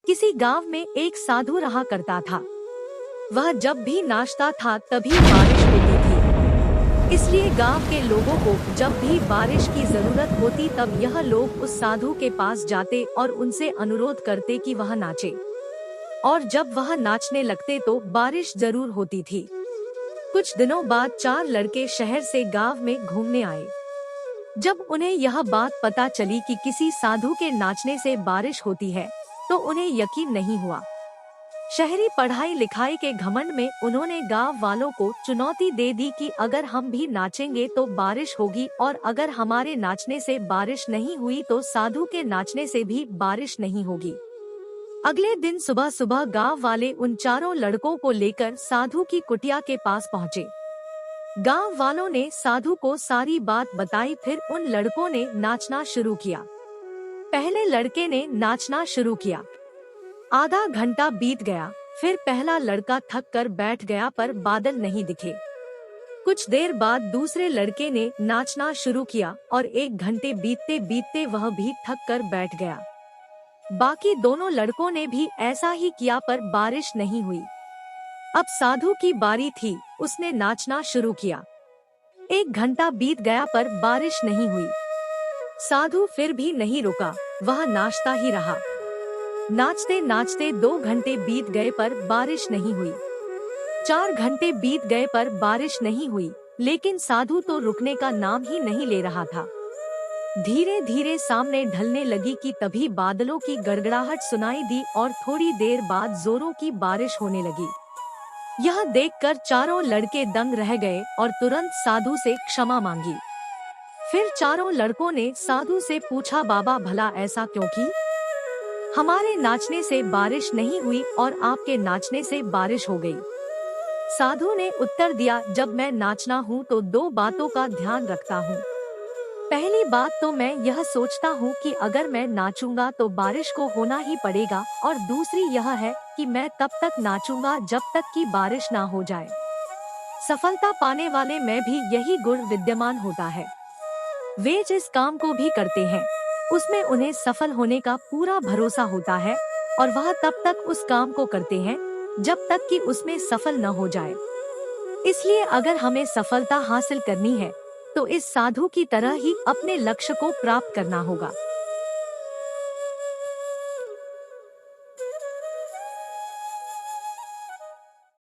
किसी गांव में एक साधु रहा करता था। वह जब भी नाचता था तभी बारिश होती थी। इसलिए गांव के लोगों को जब भी बारिश की जरूरत होती तब यह लोग उस साधु के पास जाते और उनसे अनुरोध करते कि वह नाचे। और जब वह नाचने लगते तो बारिश जरूर होती थी। कुछ दिनों बाद 4 लड़के शहर से गांव में घूमने आए। जब उन्हें यह बात पता चली कि किसी साधु के नाचने से बारिश होती है तो उन्हें यकीन नहीं हुआ। शहरी पढ़ाई लिखाई के घमंड में उन्होंने गांव वालों को चुनौती दे दी कि अगर हम भी नाचेंगे तो बारिश होगी और अगर हमारे नाचने से बारिश नहीं हुई तो साधु के नाचने से भी बारिश नहीं होगी। अगले दिन सुबह सुबह गांव वाले उन चारों लड़कों को लेकर साधु की कुटिया के पास पहुँचे। गांव वालों ने साधु को सारी बात बताई। फिर उन लड़कों ने नाचना शुरू किया। पहले लड़के ने नाचना शुरू किया। आधा घंटा बीत गया। फिर पहला लड़का थक कर बैठ गया पर बादल नहीं दिखे। कुछ देर बाद दूसरे लड़के ने नाचना शुरू किया और 1 घंटे बीतते बीतते वह भी थक कर बैठ गया। बाकी दोनों लड़कों ने भी ऐसा ही किया पर बारिश नहीं हुई। अब साधु की बारी थी। उसने नाचना शुरू किया। 1 घंटा बीत गया पर बारिश नहीं हुई। साधु फिर भी नहीं रुका, वह नाचता ही रहा। नाचते नाचते 2 घंटे बीत गए पर बारिश नहीं हुई। 4 घंटे बीत गए पर बारिश नहीं हुई, लेकिन साधु तो रुकने का नाम ही नहीं ले रहा था। धीरे धीरे सामने ढलने लगी कि तभी बादलों की गड़गड़ाहट सुनाई दी और थोड़ी देर बाद जोरों की बारिश होने लगी। यह देखकर चारों लड़के दंग रह गए और तुरंत साधु से क्षमा मांगी। फिर चारों लड़कों ने साधु से पूछा, बाबा भला ऐसा क्यों की? हमारे नाचने से बारिश नहीं हुई और आपके नाचने से बारिश हो गई। साधु ने उत्तर दिया, जब मैं नाचना हूँ तो 2 बातों का ध्यान रखता हूँ। पहली बात तो मैं यह सोचता हूँ कि अगर मैं नाचूंगा तो बारिश को होना ही पड़ेगा, और दूसरी यह है कि मैं तब तक नाचूंगा जब तक कि बारिश ना हो जाए। सफलता पाने वाले में भी यही गुण विद्यमान होता है। वे जिस काम को भी करते हैं उसमें उन्हें सफल होने का पूरा भरोसा होता है और वह तब तक उस काम को करते हैं जब तक कि उसमें सफल न हो जाए। इसलिए अगर हमें सफलता हासिल करनी है तो इस साधु की तरह ही अपने लक्ष्य को प्राप्त करना होगा।